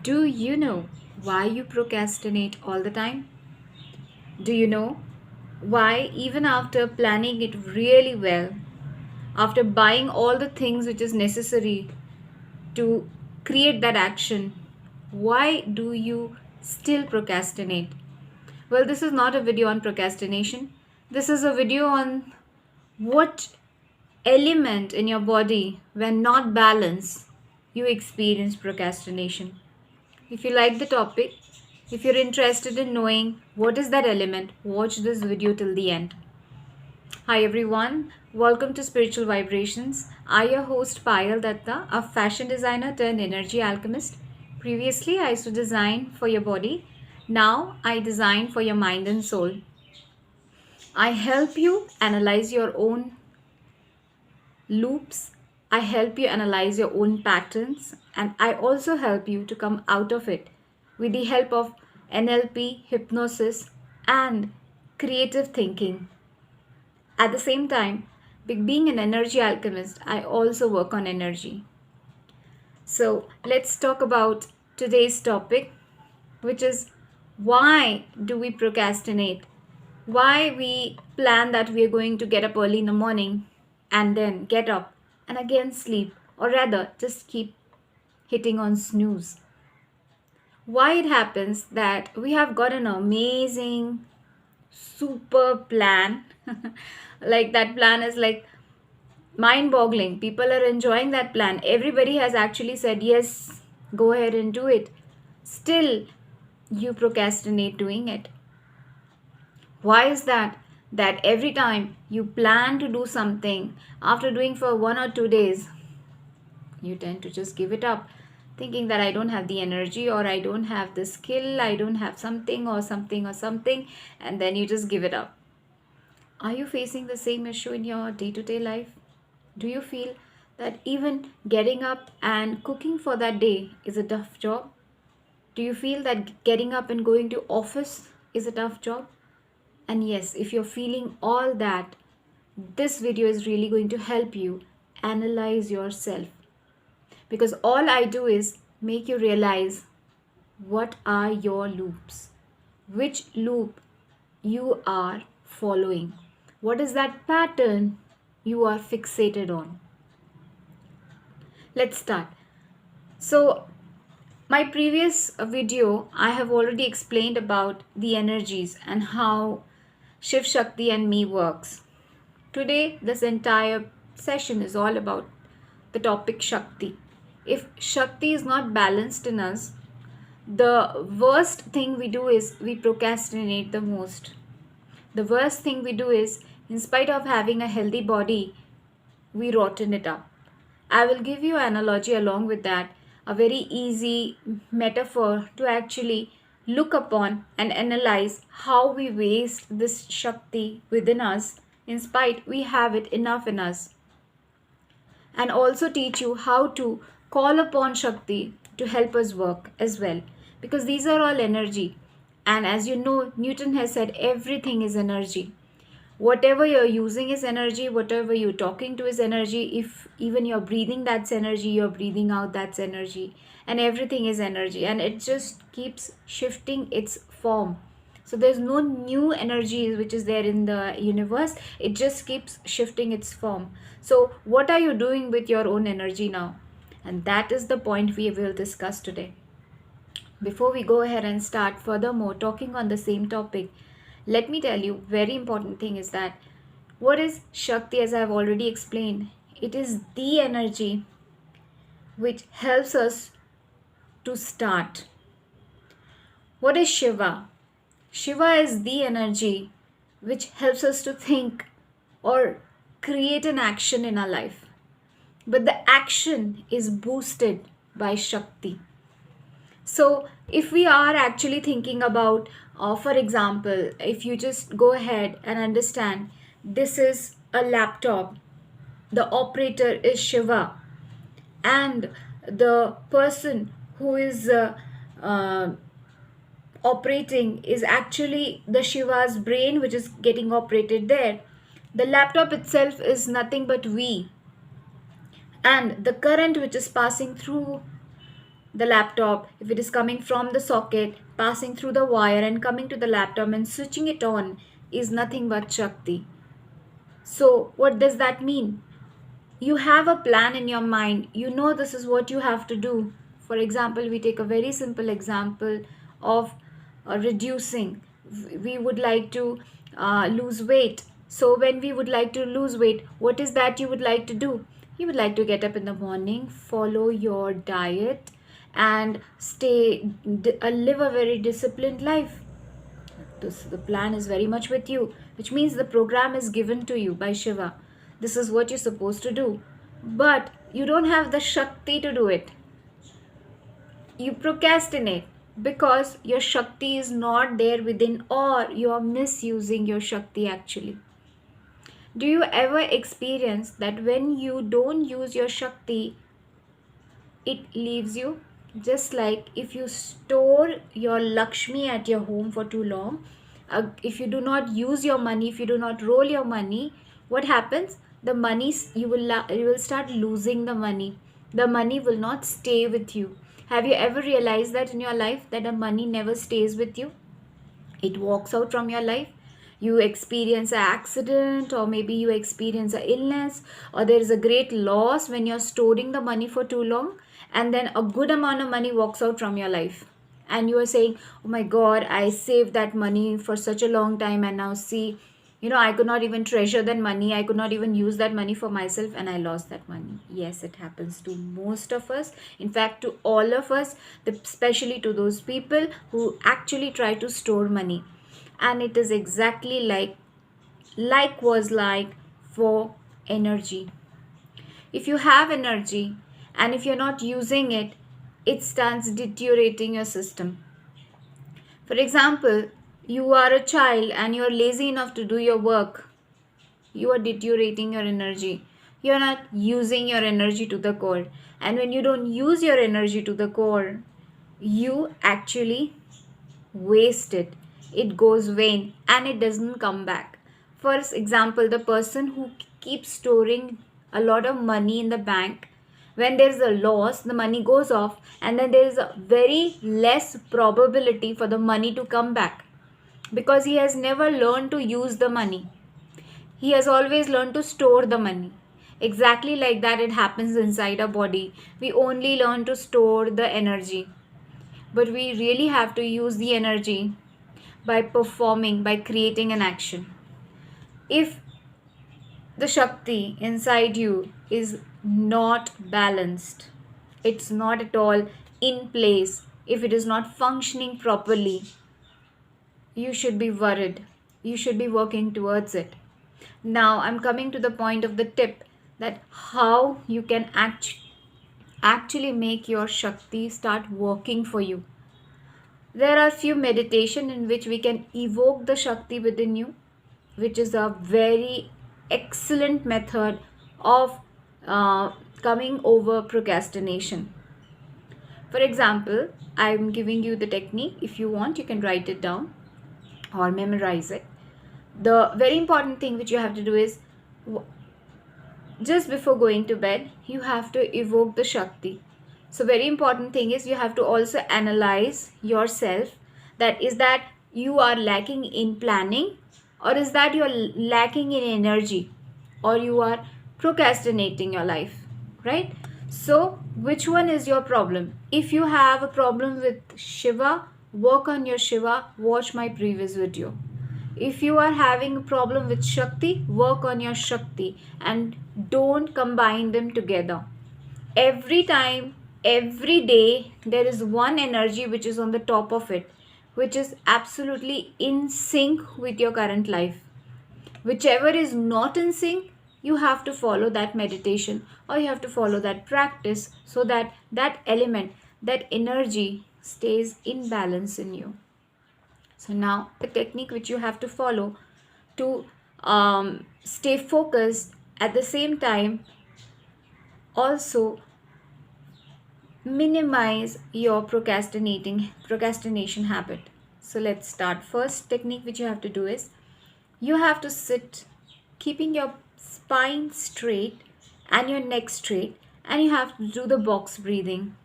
Do you know why you procrastinate all the time? Do you know why, even after planning it really well, after buying all the things which is necessary to create that action, why do you still procrastinate? Well, this is not a video on procrastination. This is a video on what element in your body, when not balanced, you experience procrastination. If you like the topic, if you're interested in knowing what is that element, watch this video till the end. Hi everyone, welcome to Spiritual Vibrations. I your host Payal Datta, a fashion designer turned energy alchemist. Previously, I used to design for your body. Now, I design for your mind and soul. I help you analyze your own loops. I help you analyze your own patterns, and I also help you to come out of it with the help of NLP, hypnosis, and creative thinking. At the same time, being an energy alchemist, I also work on energy. So let's talk about today's topic, which is why do we procrastinate? Why we plan that we are going to get up early in the morning and then get up and again sleep, or rather just keep hitting on snooze. Why it happens that we have got an amazing super plan like that plan is like mind boggling. People are enjoying that plan. Everybody has actually said yes, go ahead and do it. Still you procrastinate doing it. Why is that? That every time you plan to do something, after doing for 1 or 2 days, you tend to just give it up, thinking that I don't have the energy, or I don't have the skill, I don't have something or something or something, and then you just give it up. Are you facing the same issue in your day-to-day life? Do you feel that even getting up and cooking for that day is a tough job? Do you feel that getting up and going to office is a tough job? And yes, if you're feeling all that, this video is really going to help you analyze yourself. Because all I do is make you realize what are your loops, which loop you are following, what is that pattern you are fixated on. Let's start. So, my previous video, I have already explained about the energies and how Shiv Shakti and me works. Today, this entire session is all about the topic Shakti. If Shakti is not balanced in us, the worst thing we do is we procrastinate the most. The worst thing we do is, in spite of having a healthy body, we rotten it up. I will give you an analogy along with that, a very easy metaphor to actually look upon and analyze how we waste this Shakti within us, in spite we have it enough in us. And also teach you how to call upon Shakti to help us work as well. Because these are all energy. And as you know, Newton has said everything is energy. Whatever you're using is energy, whatever you're talking to is energy. If even you're breathing, that's energy, you're breathing out, that's energy. And everything is energy. And it just keeps shifting its form. So there's no new energy which is there in the universe. It just keeps shifting its form. So what are you doing with your own energy now? And that is the point we will discuss today. Before we go ahead and start furthermore talking on the same topic, let me tell you, very important thing is that what is Shakti, as I have already explained? It is the energy which helps us to start. What is Shiva? Shiva is the energy which helps us to think or create an action in our life. But the action is boosted by Shakti. So if we are actually thinking about, for example, if you just go ahead and understand, this is a laptop, the operator is Shiva, and the person who is operating is actually the Shiva's brain, which is getting operated there. The laptop itself is nothing but we, and the current which is passing through the laptop, if it is coming from the socket, passing through the wire and coming to the laptop and switching it on, is nothing but Shakti. So, what does that mean? You have a plan in your mind. You know this is what you have to do. For example, we take a very simple example of reducing. We would like to lose weight. So, when we would like to lose weight, what is that you would like to do? You would like to get up in the morning, follow your diet, and live a very disciplined life. The plan is very much with you, which means the program is given to you by Shiva. This is what you're supposed to do. But you don't have the Shakti to do it. You procrastinate because your Shakti is not there within, or you are misusing your Shakti actually. Do you ever experience that when you don't use your Shakti, it leaves you? Just like if you store your Lakshmi at your home for too long, if you do not use your money, if you do not roll your money, what happens? The money, you will start losing the money. The money will not stay with you. Have you ever realized that in your life, that the money never stays with you? It walks out from your life. You experience an accident, or maybe you experience an illness, or there is a great loss when you're storing the money for too long, and then a good amount of money walks out from your life, and you are saying, oh my god, I saved that money for such a long time, and now see, I could not even treasure that money, I could not even use that money for myself, and I lost that money. Yes, it happens to most of us, in fact to all of us, especially to those people who actually try to store money. And it is exactly like for energy. If you have energy and if you're not using it, it starts deteriorating your system. For example, you are a child and you're lazy enough to do your work. You are deteriorating your energy. You're not using your energy to the core. And when you don't use your energy to the core, you actually waste it. It goes vain and it doesn't come back. For example, the person who keeps storing a lot of money in the bank, when there is a loss, the money goes off, and then there is a very less probability for the money to come back, because he has never learned to use the money. He has always learned to store the money. Exactly like that, it happens inside our body. We only learn to store the energy, but we really have to use the energy by performing, by creating an action. If the Shakti inside you is not balanced, it's not at all in place, if it is not functioning properly, you should be worried. You should be working towards it. Now I'm coming to the point of the tip, that how you can actually make your Shakti start working for you. There are few meditation in which we can evoke the Shakti within you, which is a very excellent method of coming over procrastination. For example, I'm giving you the technique. If you want, you can write it down or memorize it. The very important thing which you have to do is, just before going to bed, you have to evoke the Shakti. So very important thing is, you have to also analyze yourself, that is that you are lacking in planning, or is that you are lacking in energy, or you are procrastinating your life, right? So which one is your problem? If you have a problem with Shiva, work on your Shiva, watch my previous video. If you are having a problem with Shakti, work on your Shakti and don't combine them together. Every time, every day, there is one energy which is on the top of it, which is absolutely in sync with your current life. Whichever is not in sync, you have to follow that meditation, or you have to follow that practice, so that that element, that energy stays in balance in you. So now the technique which you have to follow to stay focused, at the same time also minimize your procrastination habit. So let's start. First technique which you have to do is, you have to sit keeping your spine straight and your neck straight, and you have to do the box breathing.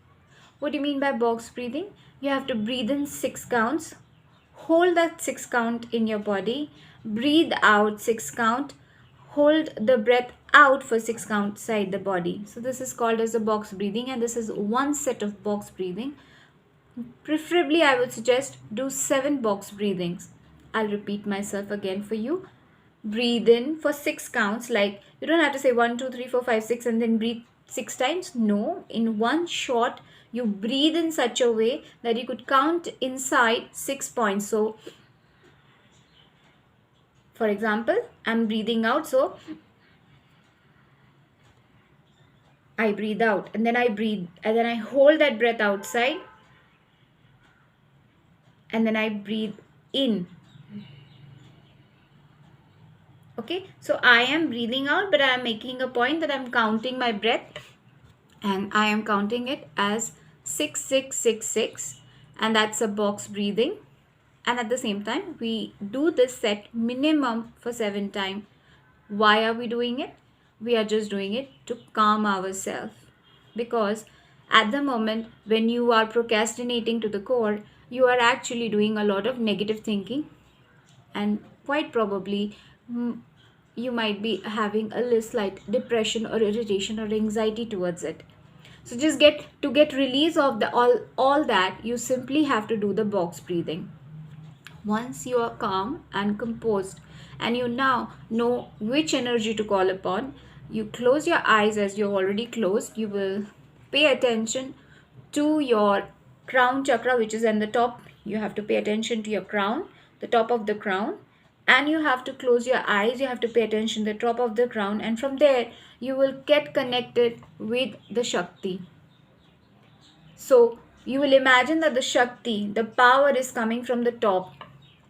What do you mean by box breathing? You have to breathe in 6 counts, hold that 6 count in your body, breathe out 6 count, hold the breath out for 6 count inside the body. So this is called as a box breathing, and this is one set of box breathing. Preferably I would suggest do 7 box breathings. I'll repeat myself again for you. Breathe in for 6 counts, like you don't have to say 1 2 3 4 5 6 and then breathe 6 times. No, in one shot you breathe in such a way that you could count inside 6 points. So for example, I'm breathing out, so I breathe out and then I breathe and then I hold that breath outside and then I breathe in. Okay, so I am breathing out, but I am making a point that I am counting my breath, and I am counting it as 6 6 6 6, and that's a box breathing. And at the same time we do this set minimum for 7 times. Why are we doing it? We are just doing it to calm ourselves, because at the moment when you are procrastinating to the core, you are actually doing a lot of negative thinking, and quite probably you might be having a slight depression or irritation or anxiety towards it. So just get release of the all that, you simply have to do the box breathing. Once you are calm and composed and you now know which energy to call upon, you close your eyes as you're already closed. You will pay attention to your crown chakra, which is in the top. You have to pay attention to your crown, the top of the crown, and you have to close your eyes. You have to pay attention to the top of the crown, and from there you will get connected with the Shakti. So you will imagine that the Shakti, the power, is coming from the top,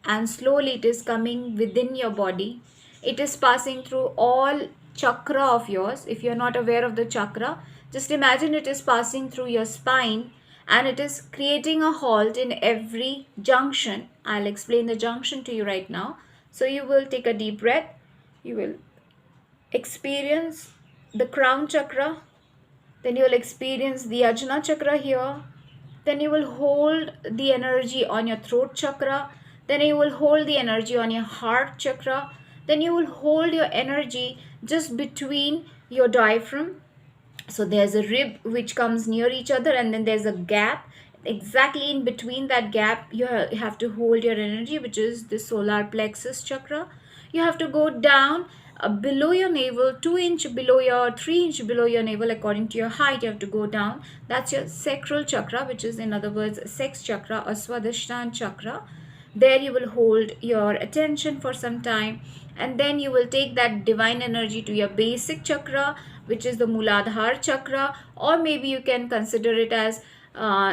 and slowly it is coming within your body. It is passing through all chakra of yours. If you are not aware of the chakra, just imagine it is passing through your spine and it is creating a halt in every junction. I'll explain the junction to you right now. So you will take a deep breath. You will experience the crown chakra. Then you will experience the Ajna chakra here. Then you will hold the energy on your throat chakra. Then you will hold the energy on your heart chakra. Then you will hold your energy just between your diaphragm. So there's a rib which comes near each other, and then there's a gap. Exactly in between that gap, you have to hold your energy, which is the solar plexus chakra. You have to go down below your navel, 2 inch below your 3 inch below your navel, according to your height. You have to go down. That's your sacral chakra, which is, in other words, sex chakra or swadhisthana chakra. There you will hold your attention for some time, and then you will take that divine energy to your basic chakra, which is the Muladhara chakra, or maybe you can consider it as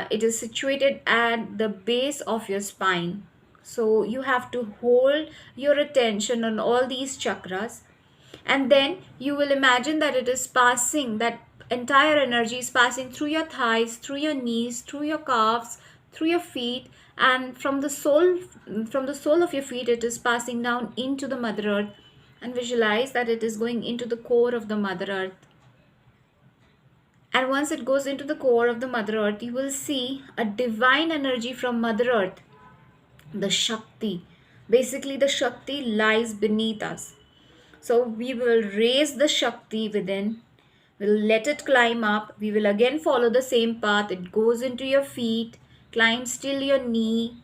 it is situated at the base of your spine. So you have to hold your attention on all these chakras, and then you will imagine that it is passing, that entire energy is passing through your thighs, through your knees, through your calves, through your feet, and from the sole of your feet it is passing down into the Mother Earth. And visualize that it is going into the core of the Mother Earth. And once it goes into the core of the Mother Earth, you will see a divine energy from Mother Earth, the Shakti. Basically, the Shakti lies beneath us. So we will raise the Shakti within. We'll let it climb up. We will again follow the same path. It goes into your feet, climbs till your knee,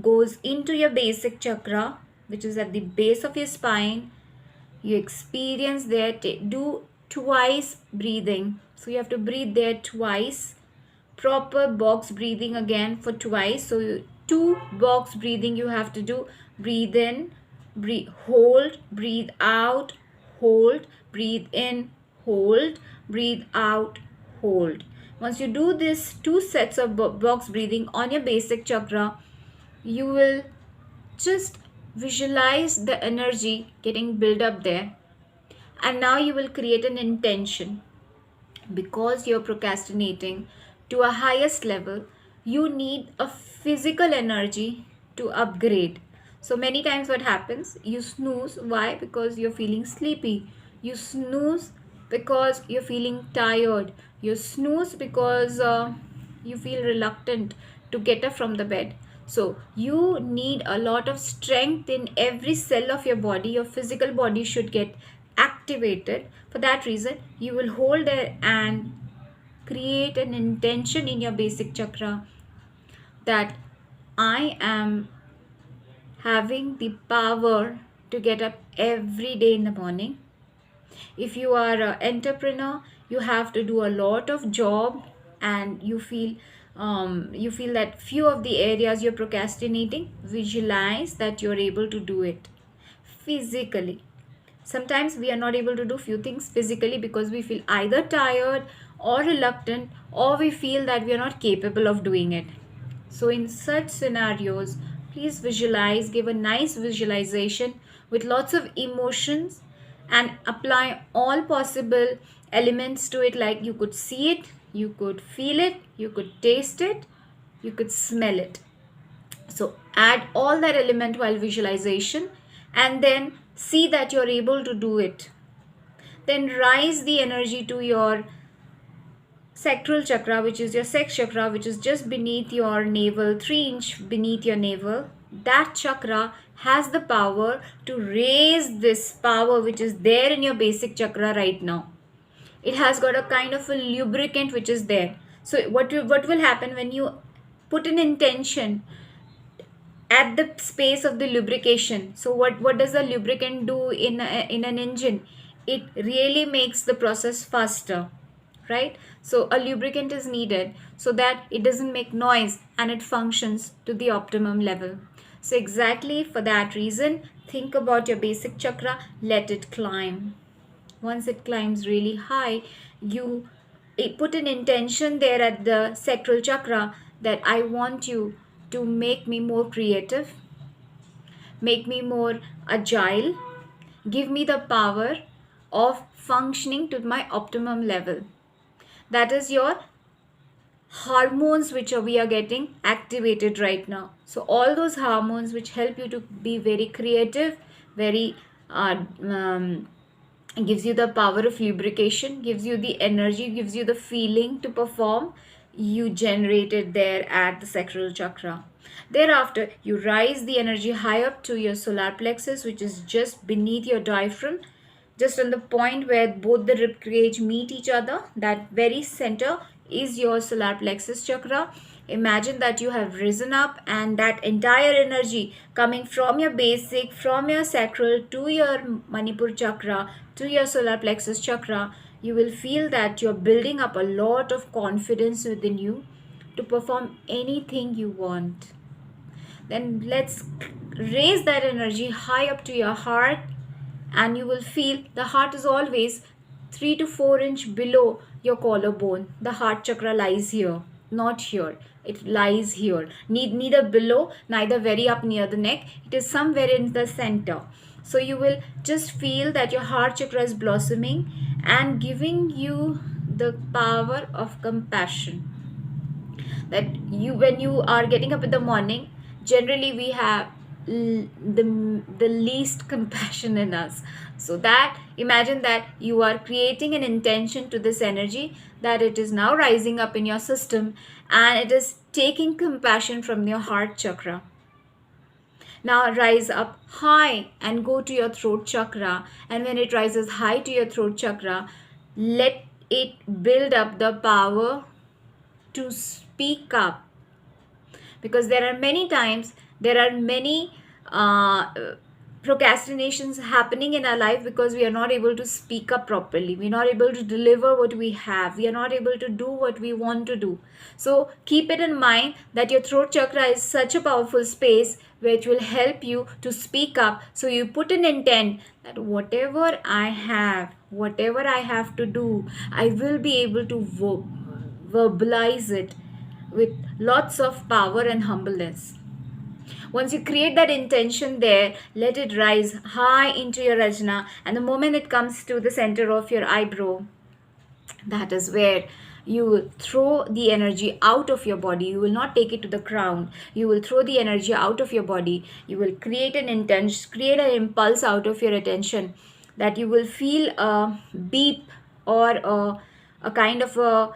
goes into your basic chakra, which is at the base of your spine. You experience there. Do twice breathing. So you have to breathe there twice. Proper box breathing again for twice. So 2 box breathing you have to do. Breathe in, breathe, hold, breathe out, hold, breathe in, hold, breathe out, hold. Once you do this 2 sets of box breathing on your basic chakra, you will just visualize the energy getting built up there. And now you will create an intention. Because you're procrastinating to a highest level, you need a physical energy to upgrade. So many times what happens, you snooze. Why? Because you're feeling sleepy. You snooze because you're feeling tired. You snooze because you feel reluctant to get up from the bed. So you need a lot of strength in every cell of your body. Your physical body should get activated. For that reason, you will hold there and create an intention in your basic chakra that I am having the power to get up every day in the morning. If you are an entrepreneur, you have to do a lot of job, and you feel that few of the areas you're procrastinating. Visualize that you're able to do it physically. Sometimes we are not able to do few things physically because we feel either tired or reluctant, or we feel that we are not capable of doing it. So in such scenarios, please visualize, give a nice visualization with lots of emotions, and apply all possible elements to it. Like you could see it, you could feel it, you could taste it, you could smell it. So add all that element while visualization, and then see that you're able to do it. Then rise the energy to your sacral chakra, which is your sex chakra, which is just beneath your navel, 3-inch beneath your navel. That chakra has the power to raise this power which is there in your basic chakra right now. It has got a kind of a lubricant which is there. So what will happen when you put an intention at the space of the lubrication? So what does the lubricant do in an engine? It really makes the process faster, right? So a lubricant is needed so that it doesn't make noise and it functions to the optimum level. So exactly for that reason, think about your basic chakra, let it climb. Once it climbs really high, you put an intention there at the sacral chakra that I want you to make me more creative, make me more agile, give me the power of functioning to my optimum level. That is your hormones which we are getting activated right now. So all those hormones which help you to be very creative, very gives you the power of lubrication, gives you the energy, gives you the feeling to perform, you generate it there at the sacral chakra. Thereafter, you rise the energy high up to your solar plexus, which is just beneath your diaphragm, just on the point where both the rib cage meet each other. That very center is your solar plexus chakra. Imagine that you have risen up, and that entire energy coming from your basic, from your sacral to your Manipur chakra to your solar plexus chakra, you will feel that you're building up a lot of confidence within you to perform anything you want. Then let's raise that energy high up to your heart, and you will feel the heart is always 3 to 4 inch below your collarbone. The heart chakra lies here, not here. It lies here, neither below, neither very up near the neck. It is somewhere in the center. So you will just feel that your heart chakra is blossoming and giving you the power of compassion. That you, when you are getting up in the morning, generally we have the least compassion in us. So that imagine that you are creating an intention to this energy, that it is now rising up in your system and it is taking compassion from your heart chakra. Now rise up high and go to your throat chakra, and when it rises high to your throat chakra, let it build up the power to speak up. Because there are many times, there are many procrastinations happening in our life because we are not able to speak up properly. We are not able to deliver what we have. We are not able to do what we want to do. So keep it in mind that your throat chakra is such a powerful space which will help you to speak up. So you put an intent that whatever I have to do, I will be able to verbalize it with lots of power and humbleness. Once you create that intention there, let it rise high into your rajna, and the moment it comes to the center of your eyebrow, that is where you will throw the energy out of your body. You will not take it to the crown. You will throw the energy out of your body. You will create an intention, create an impulse out of your attention, that you will feel a beep or a kind of a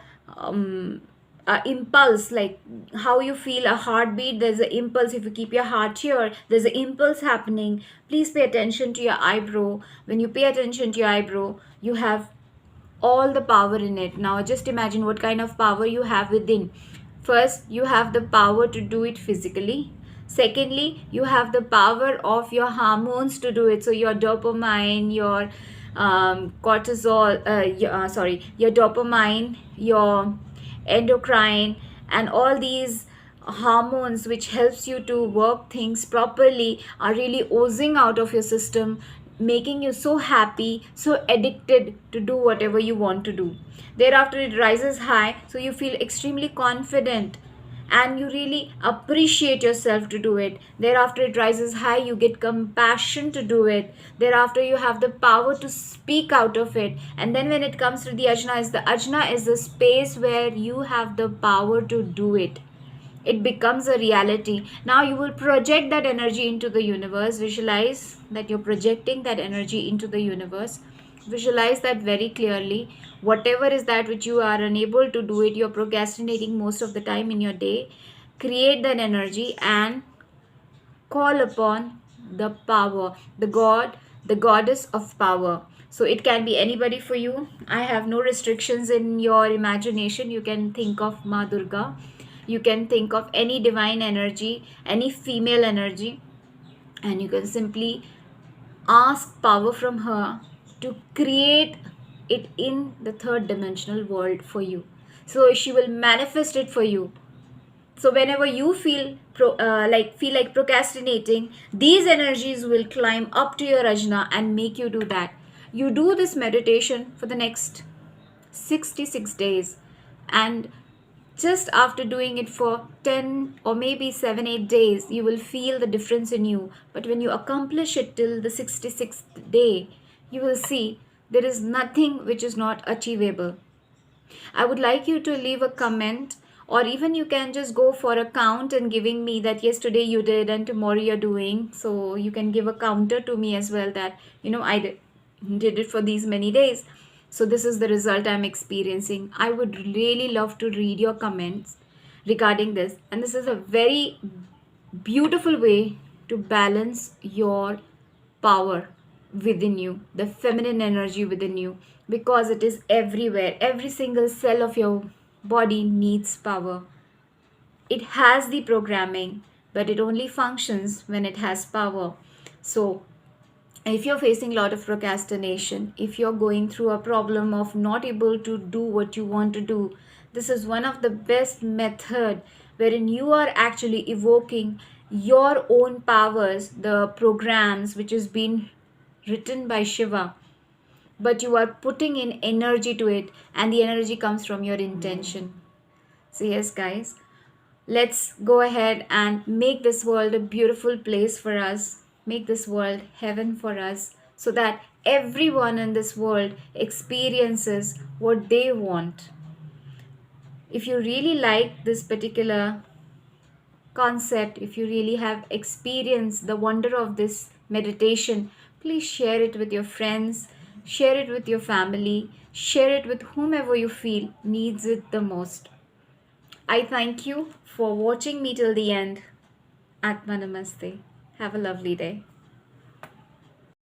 impulse, like how you feel a heartbeat. There's an impulse. If you keep your heart here, there's an impulse happening. Please pay attention to your eyebrow. When you pay attention to your eyebrow, you have all the power in it. Now just imagine what kind of power you have within. First, you have the power to do it physically. Secondly, you have the power of your hormones to do it. So your dopamine, your cortisol, your dopamine, your endocrine, and all these hormones which helps you to work things properly are really oozing out of your system, making you so happy, so addicted to do whatever you want to do. Thereafter it rises high, so you feel extremely confident and you really appreciate yourself to do it. Thereafter it rises high, you get compassion to do it. Thereafter you have the power to speak out of it. And then when it comes to the ajna, is the space where you have the power to do it. It becomes a reality. Now you will project that energy into the universe. Visualize that you're projecting that energy into the universe. Visualize that very clearly. Whatever is that which you are unable to do it, you're procrastinating most of the time in your day, create that energy and call upon the power, the god, the goddess of power. So it can be anybody for you. I have no restrictions in your imagination. You can think of Ma Durga. You can think of any divine energy, any female energy, and you can simply ask power from her to create it in the third dimensional world for you. So she will manifest it for you. So whenever you feel like procrastinating, these energies will climb up to your ajna and make you do that. You do this meditation for the next 66 days, and just after doing it for 10 or maybe 7 8 days, you will feel the difference in you. But when you accomplish it till the 66th day, you will see there is nothing which is not achievable. I would like you to leave a comment, or even you can just go for a count and giving me that yes, today you did and tomorrow you're doing. So you can give a counter to me as well that, I did it for these many days. So this is the result I'm experiencing. I would really love to read your comments regarding this. And this is a very beautiful way to balance your power within you, the feminine energy within you, because it is everywhere. Every single cell of your body needs power. It has the programming, but it only functions when it has power. So if you're facing a lot of procrastination, if you're going through a problem of not able to do what you want to do, this is one of the best method wherein you are actually evoking your own powers, the programs which has been written by Shiva, but you are putting in energy to it, and the energy comes from your intention. So yes guys, let's go ahead and make this world a beautiful place for us. Make this world heaven for us, so that everyone in this world experiences what they want. If you really like this particular concept, if you really have experienced the wonder of this meditation, please share it with your friends, share it with your family, share it with whomever you feel needs it the most. I thank you for watching me till the end. Atma Namaste. Have a lovely day.